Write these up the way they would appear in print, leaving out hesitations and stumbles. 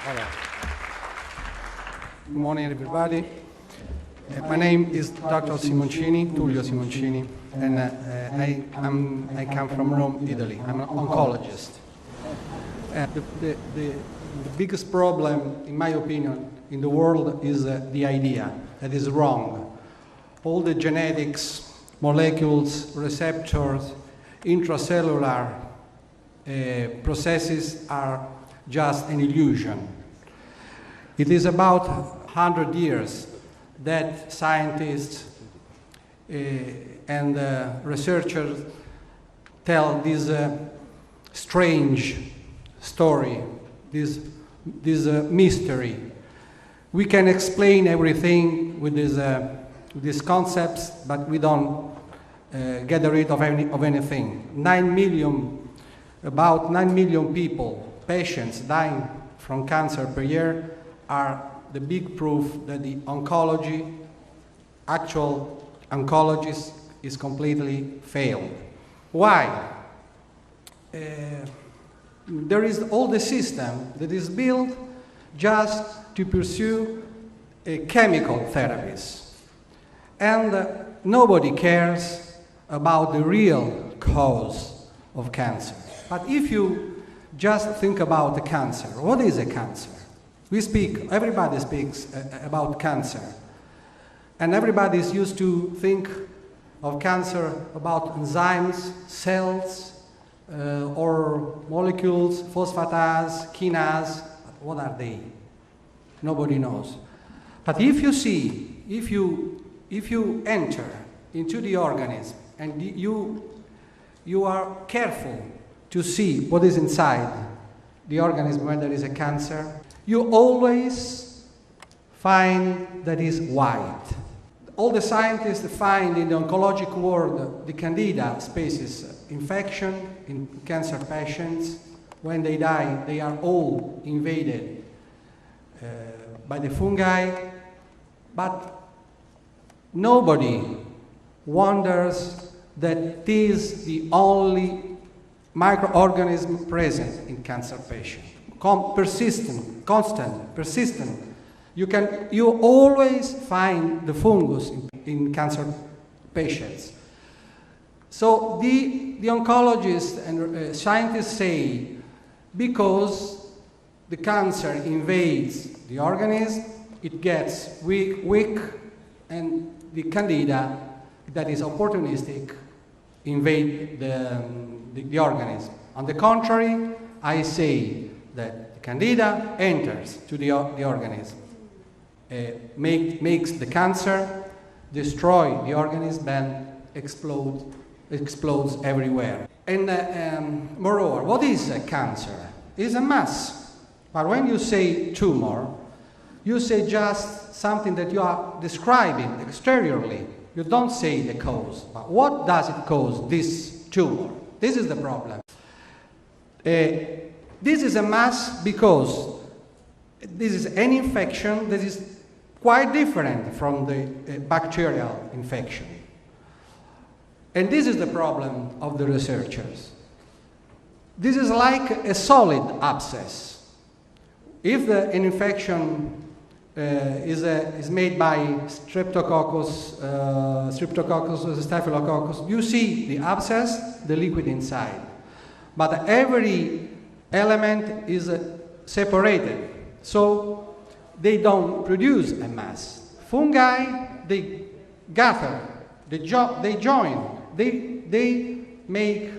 Good morning, everybody. My name is Dr. Simoncini, Tullio Simoncini, and I come from Rome, Italy. I'm an oncologist. The biggest problem, in my opinion, in the world is the idea that is wrong. All the genetics, molecules, receptors, intracellular processes are just an illusion. It is about 100 years that scientists and researchers tell this strange story, this mystery. We can explain everything with these concepts, but we don't get rid of anything. About 9 million people, patients dying from cancer per year, are the big proof that the actual oncology is completely failed. Why? There is all the system that is built just to pursue chemical therapies. And nobody cares about the real cause of cancer. But if you just think about the cancer, what is a cancer? Everybody speaks about cancer. And everybody is used to think of cancer about enzymes, cells, or molecules, phosphatase, kinase. What are they? Nobody knows. But if you enter into the organism and you are careful to see what is inside the organism when there is a cancer, you always find that is white. All the scientists find in the oncologic world the Candida species infection in cancer patients. When they die, they are all invaded by the fungi, but nobody wonders that this is the only microorganism present in cancer patients. Persistent. You always find the fungus in cancer patients. So the oncologists and scientists say because the cancer invades the organism, it gets weak, and the Candida, that is opportunistic, invade the organism. On the contrary, I say that the Candida enters to the organism, makes the cancer, destroy the organism, and explodes everywhere. And moreover, what is a cancer? It's a mass. But when you say tumor, you say just something that you are describing exteriorly. You don't say the cause. But what does it cause, this tumor? This is the problem. This is a mass because this is an infection that is quite different from the bacterial infection. And this is the problem of the researchers. This is like a solid abscess. If an infection is made by Streptococcus, Staphylococcus, you see the abscess, the liquid inside. But every element is separated, so they don't produce a mass. Fungi, they gather, they join, they make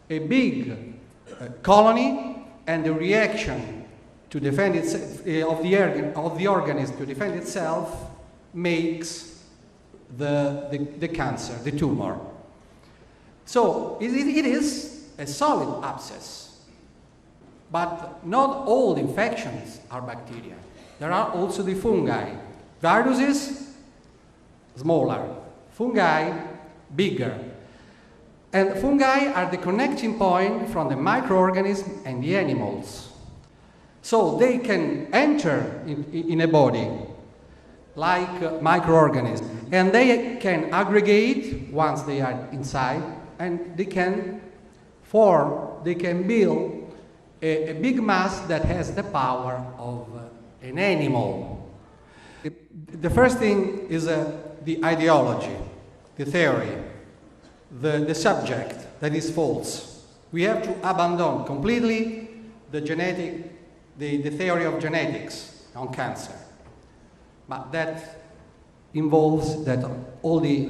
a big colony, and the reaction to defend itself, of the organism to defend itself makes the cancer, the tumor. So it is a solid abscess. But not all infections are bacteria. There are also the fungi. Viruses, smaller. Fungi, bigger. And fungi are the connecting point from the microorganism and the animals. So they can enter in a body like microorganisms, and they can aggregate once they are inside, and they can build a big mass that has the power of an animal. The first thing is the ideology, the theory, the subject that is false. We have to abandon completely the theory of genetics on cancer. But that involves that all the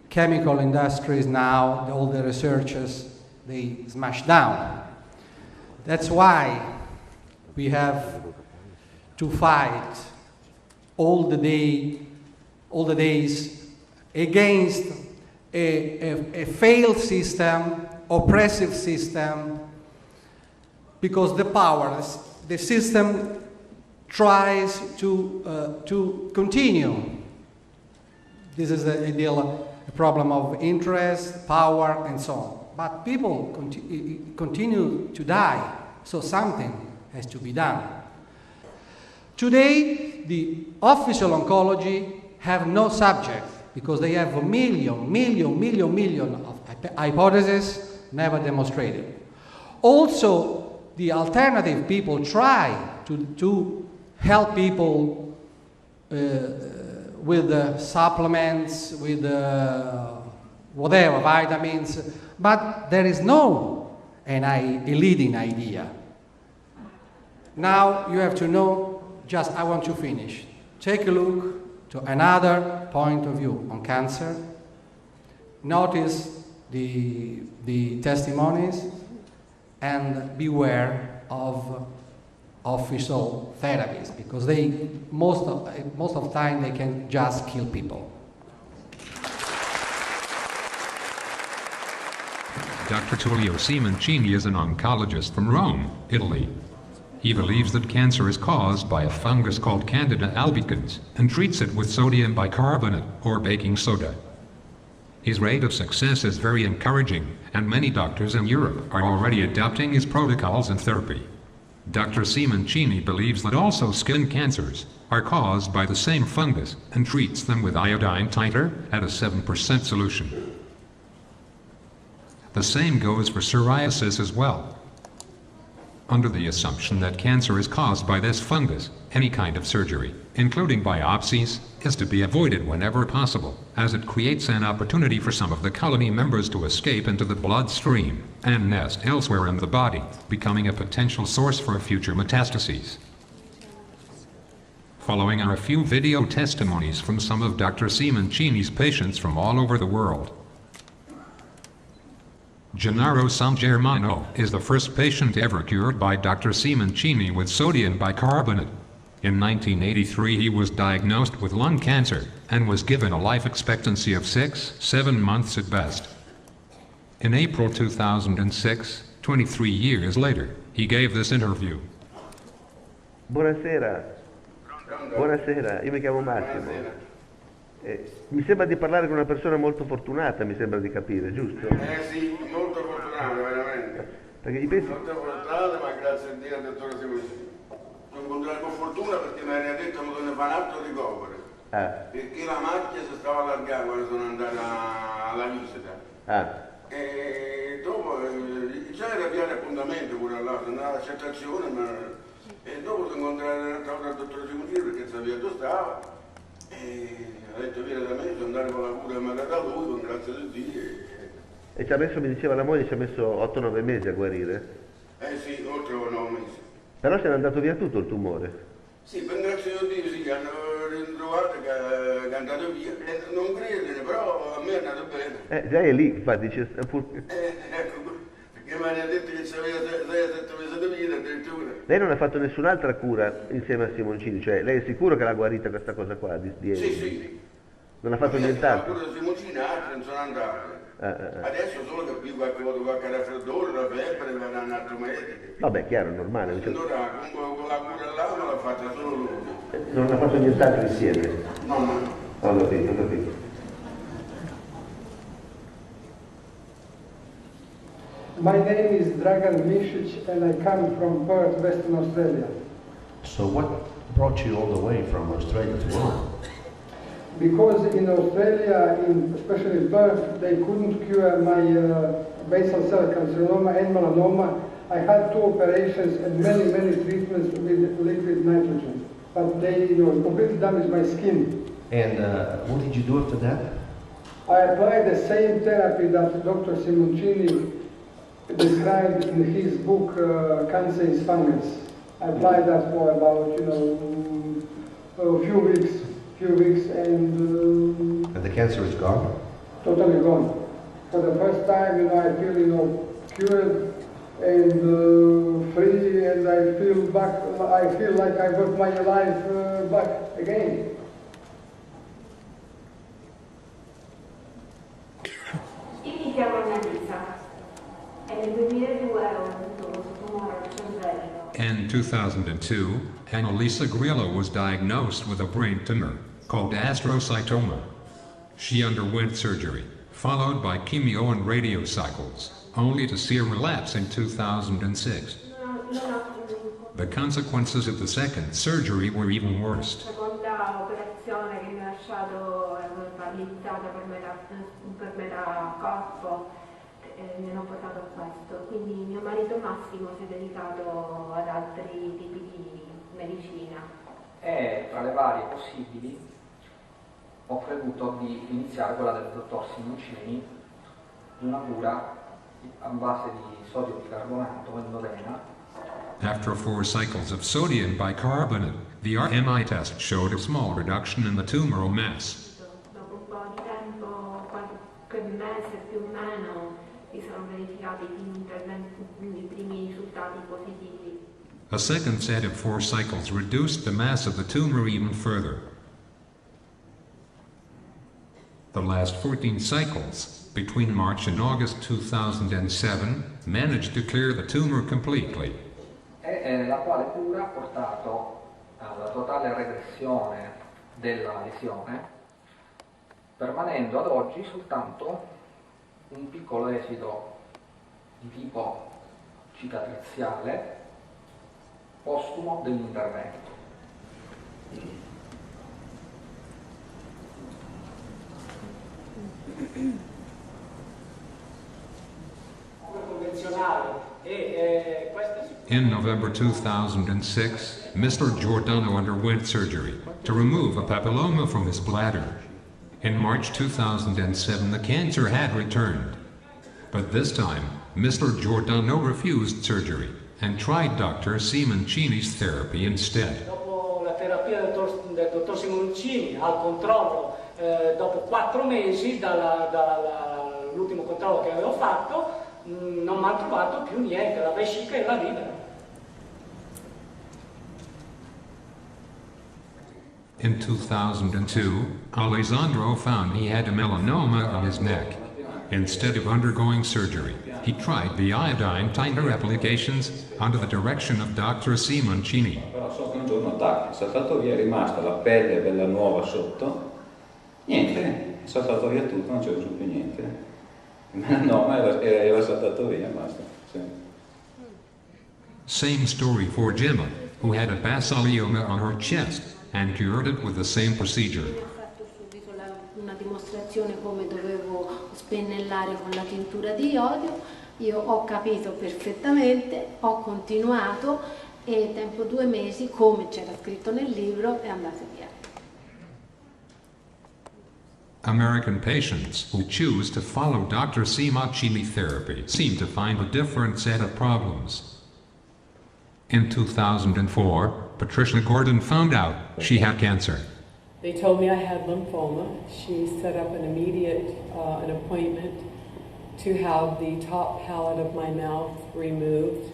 chemical industries now, all the researchers, they smash down. That's why we have to fight all the days against a failed system, oppressive system, because the system tries to continue. This is a problem of interest, power, and so on. But people continue to die, so something has to be done. Today, the official oncology have no subject because they have a million of hypotheses never demonstrated. Also, the alternative people try to help people with supplements, with whatever, vitamins, but there is no a leading idea. Now you have to know, I want to finish. Take a look to another point of view on cancer. Notice the testimonies and beware of official therapies, because most of the time they can just kill people. Dr. Tullio Simoncini is an oncologist from Rome, Italy. He believes that cancer is caused by a fungus called Candida albicans and treats it with sodium bicarbonate or baking soda. His rate of success is very encouraging, and many doctors in Europe are already adopting his protocols and therapy. Dr. Simoncini believes that also skin cancers are caused by the same fungus and treats them with iodine titer at a 7% solution. The same goes for psoriasis as well. Under the assumption that cancer is caused by this fungus, any kind of surgery, including biopsies, is to be avoided whenever possible, as it creates an opportunity for some of the colony members to escape into the bloodstream and nest elsewhere in the body, becoming a potential source for future metastases. Following are a few video testimonies from some of Dr. Simoncini's patients from all over the world. Gennaro Sangermano is the first patient ever cured by Dr. Simoncini with sodium bicarbonate. In 1983 he was diagnosed with lung cancer and was given a life expectancy of 6-7 months at best. In April 2006, 23 years later, he gave this interview. Buonasera. Buonasera, io mi chiamo Massimo. Mi sembra di parlare con una persona molto fortunata, mi sembra di capire, giusto? Sì, molto fortunato, veramente. Perché gli pensi... Molto fortunato, ma grazie a Dio, dottore Simoncini. Sono incontrato con fortuna perché mi aveva detto che mi fa un altro ricovero. Perché la macchia si stava allargando quando sono andato alla visita. E dopo già era pieno appuntamento pure là, sono andato all'accettazione, e dopo sono incontrato il dottore Simoncini perché sapeva dove stava. E ha detto vieni da me, sono andato con la cura che mi ha dato lui, con grazia di Dio. E ci ha messo, mi diceva la moglie, ci ha messo 8-9 mesi a guarire? Sì, oltre 9 mesi. Però se n'è andato via tutto il tumore? Sì, per grazia di Dio, sì, che hanno ritrovato che è andato via. Non credere, però a me è andato bene. Lei è lì, infatti dice... Ecco, perché mi hanno detto che c'aveva 6-7 mesi di vita addirittura. Lei non ha fatto nessun'altra cura insieme a Simoncini, cioè lei è sicuro che l'ha guarita questa cosa qua? Sì. Non ha fatto nient'altro? La cura di Simoncini altri non sono andati. Adesso solo che qui qualche raffreddore, la febbre, va da un altro medico. Vabbè, chiaro, normale. Allora, comunque la cura là non l'ha fatta solo lui. Non ha fatto nient'altro insieme? No. Ho capito. My name is Dragan Mišić and I come from Perth, Western Australia. So what brought you all the way from Australia to Rome? Because in Australia, especially in Perth, they couldn't cure my basal cell carcinoma and melanoma I had 2 operations and many treatments with liquid nitrogen, but they completely damaged my skin. And what did you do after that? I applied the same therapy that Dr. Simoncini described in his book, Cancer is Fungus. I applied that for about, a few weeks, and And the cancer is gone? totally gone. For the first time, I feel, cured and free, and I feel like I got my life back again. Io mi chiamo Annalisa e nel 2002 ho avuto un tumore al cervello. In 2002, Annalisa Grillo was diagnosed with a brain tumor called astrocytoma. She underwent surgery, followed by chemo and radio cycles, only to see a relapse in 2006. The consequences of the second surgery were even worse. La seconda operazione che mi ha lasciato paralizzata per metà corpo mi hanno portato a questo. Quindi mio marito Massimo si è dedicato ad altri tipi di medicina. E tra le varie possibili ho creduto di iniziare quella del dottor Simoncini, una cura a base di sodio bicarbonato endovena. After 4 cycles of sodium bicarbonate, the RMI test showed a small reduction in the tumoral mass. Dopo un po' di tempo, qualche mese più o meno, si sono verificati i primi risultati positivi. A second set of 4 cycles reduced the mass of the tumor even further. The last 14 cycles, between March and August 2007, managed to clear the tumor completely. La quale cura ha portato alla totale regressione della lesione, permanendo ad oggi soltanto un piccolo esito di tipo cicatriziale postumo dell'intervento. In November 2006, Mr. Giordano underwent surgery to remove a papilloma from his bladder. In March 2007, the cancer had returned. But this time, Mr. Giordano refused surgery and tried Dr. Simoncini's therapy instead. Dopo la terapia del dottor Simoncini, al controllo, dopo 4 mesi dall'ultimo controllo che avevo fatto, non mi hanno trovato più niente, la vescica era libera. In 2002, Alessandro found he had a melanoma on his neck. Instead of undergoing surgery, he tried the iodine titer applications under the direction of Dr. Simoncini. Però so che un giorno è saltato via, è rimasta la pelle bella nuova sotto, niente, è saltato via tutto, non c'era più niente. Il melanoma era saltato via, basta. Sì. Same story for Gemma, who had a basalioma on her chest and cured it with the same procedure. Ho fatto subito una dimostrazione come dovevo spennellare con la tintura di iodio. Io ho capito perfettamente, ho continuato e tempo 2 mesi, come c'era scritto nel libro, è andato via. American patients who choose to follow Dr. Simoncini therapy seem to find a different set of problems. In 2004, Patricia Gordon found out she had cancer. They told me I had lymphoma. She set up an immediate an appointment to have the top palate of my mouth removed.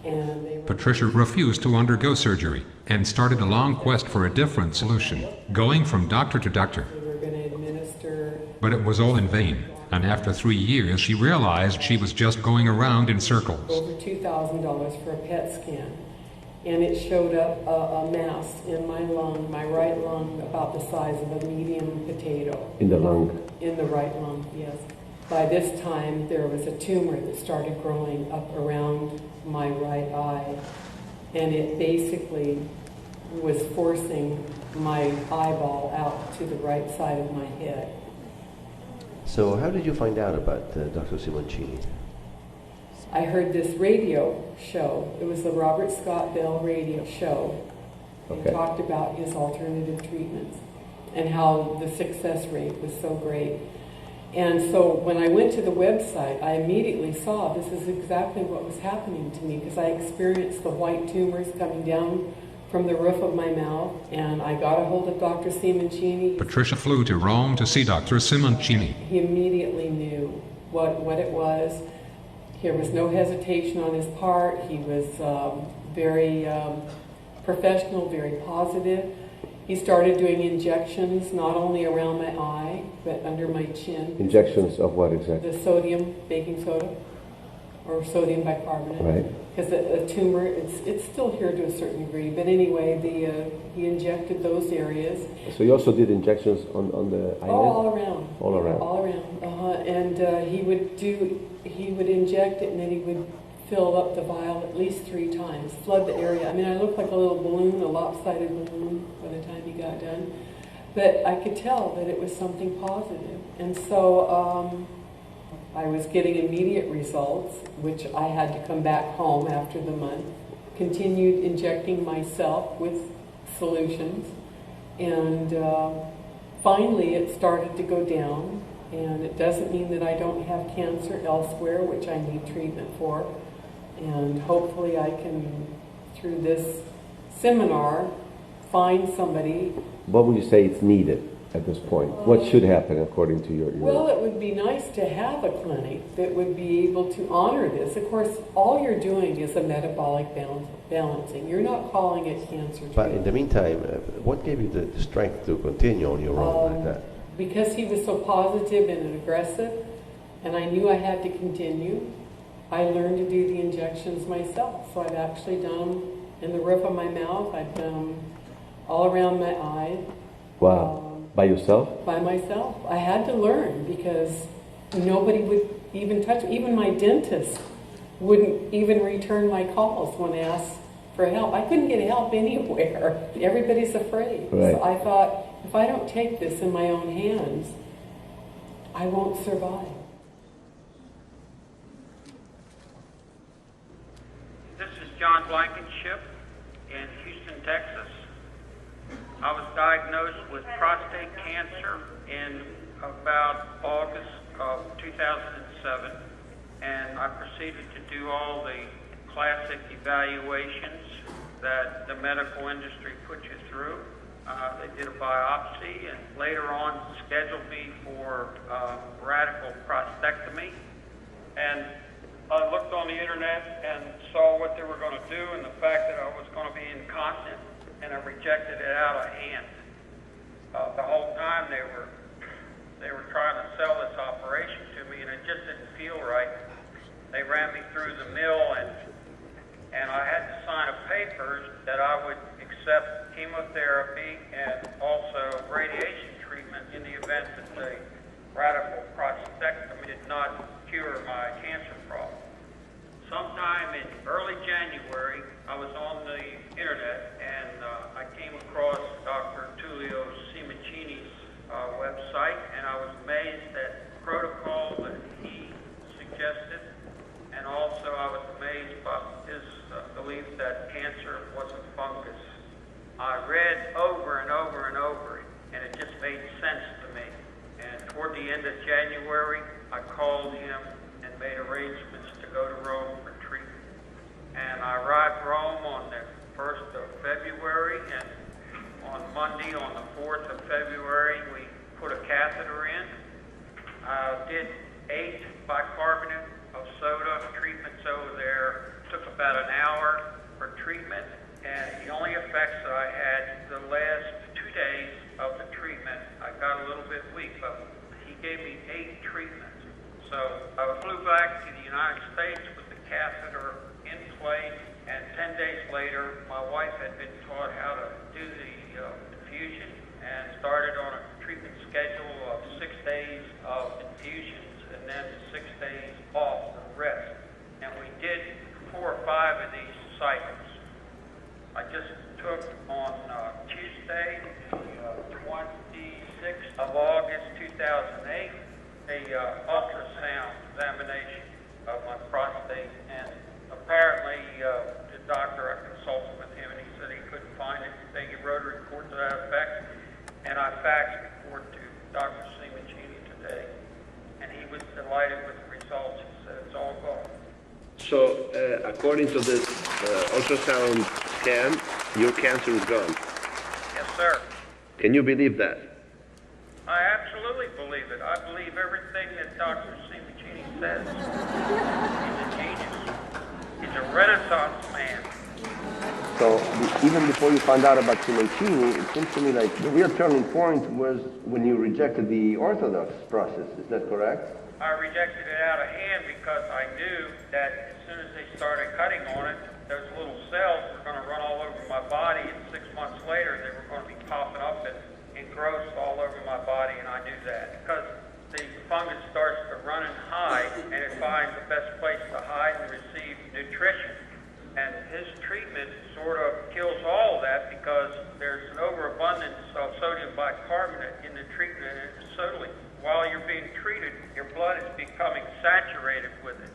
And they Patricia refused to undergo surgery and started a long quest for a different solution, going from doctor to doctor. They were going to administer. But it was all in vain, and after 3 years she realized she was just going around in circles. Over $2,000 for a PET scan. And it showed up a mass in my lung, my right lung, about the size of a medium potato. In the lung? In the right lung, yes. By this time, there was a tumor that started growing up around my right eye. And it basically was forcing my eyeball out to the right side of my head. So how did you find out about Dr. Simoncini? I heard this radio show. It was the Robert Scott Bell radio show. He talked about his alternative treatments and how the success rate was so great. And so when I went to the website, I immediately saw this is exactly what was happening to me, because I experienced the white tumors coming down from the roof of my mouth, and I got a hold of Dr. Simoncini. Patricia flew to Rome to see Dr. Simoncini. He immediately knew what it was. There was no hesitation on his part. He was very professional, very positive. He started doing injections not only around my eye, but under my chin. Injections of what exactly? The sodium, baking soda, or sodium bicarbonate. Right. Because a tumor, it's still here to a certain degree, but anyway, he injected those areas. So you also did injections on the eyelid? All around. All around. All around. And he would inject it, and then he would fill up the vial at least 3 times, flood the area. I mean, I looked like a little balloon, a lopsided balloon by the time he got done. But I could tell that it was something positive. And so I was getting immediate results, which I had to come back home after the month, continued injecting myself with solutions, and finally it started to go down. And it doesn't mean that I don't have cancer elsewhere, which I need treatment for. And hopefully I can, through this seminar, find somebody. What would you say is needed at this point? What should happen according to your... Well, it would be nice to have a clinic that would be able to honor this. Of course, all you're doing is a metabolic balancing. You're not calling it cancer treatment. But in the meantime, what gave you the strength to continue on your own like that? Because he was so positive and aggressive, and I knew I had to continue, I learned to do the injections myself. So I've actually done them in the roof of my mouth. I've done them all around my eye. Wow. By yourself? By myself. I had to learn because nobody would even touch me. Even my dentist wouldn't even return my calls when asked for help. I couldn't get help anywhere. Everybody's afraid. Right. So I thought, if I don't take this in my own hands, I won't survive. This is John Blankenship in Houston, Texas. I was diagnosed with prostate cancer in about August of 2007, and I proceeded to do all the classic evaluations that the medical industry puts you through. They did a biopsy and later on scheduled me for radical prostatectomy. And I looked on the internet and saw what they were going to do and the fact that I was going to be incontinent, and I rejected it out of hand. The whole time they were trying to sell this operation to me, and it just didn't feel right. They ran me through the mill, and I had to sign a paper that I would accept chemotherapy and also radiation treatment in the event that the radical prostatectomy did not cure my cancer problem. Sometime in early January, I was on the internet and I came across Dr. Tullio Simoncini's website, and I was amazed at the protocol that he suggested, and also I was amazed by his belief that cancer was a fungus. I read over and over and over it, and it just made sense to me. And toward the end of January, I called him and made arrangements to go to Rome for treatment. And I arrived Rome on the 1st of February, and on Monday, on the 4th of February, we put a catheter in. I did 8 bicarbonate of soda treatments over there. It took about an hour for treatment. And the only effects that I had the last 2 days of the treatment, I got a little bit weak, but he gave me 8 treatments. So I flew back to the United States with the catheter in place, and 10 days later, my wife had been taught how to do the infusion and started on a treatment schedule of 6 days of infusions and then 6 days off for rest. And we did 4 or 5 of these cycles. I just took on Tuesday, the 26th of August 2008, a ultrasound examination of my prostate, the doctor, I consulted with him, and he said he couldn't find anything. He wrote a report to that effect, and I faxed the report to Dr. Simoncini today, and he was delighted with the results. He said it's all gone. So, according to this ultrasound scan, your cancer is gone. Yes, sir. Can you believe that? I absolutely believe it. I believe everything that Dr. Simoncini says. He's a genius. He's a Renaissance man. So, even before you found out about Simoncini, it seems to me like the real turning point was when you rejected the Orthodox process. Is that correct? I rejected it out of hand because I knew that as soon as they started cutting on it, those little cells were going to run all over my body, and 6 months later they were going to be popping up and gross all over my body, and I knew that. Because the fungus starts to run and hide, and it finds the best place to hide and receive nutrition. And his treatment sort of kills all of that because there's an overabundance of sodium bicarbonate in the treatment, and it's totally, while you're being treated, your blood is becoming saturated with it.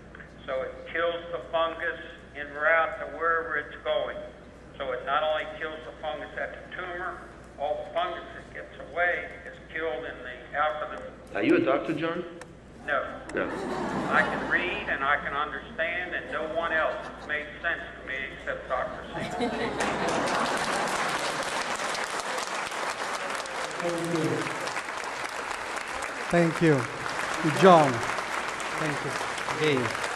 So it kills the fungus en route to wherever it's going. So it not only kills the fungus at the tumor, all the fungus that gets away is killed in the after the... Are you a doctor, John? No. No. I can read and I can understand, and no one else has made sense to me except Dr. Simoncini. Thank you. John. Thank you. Hey.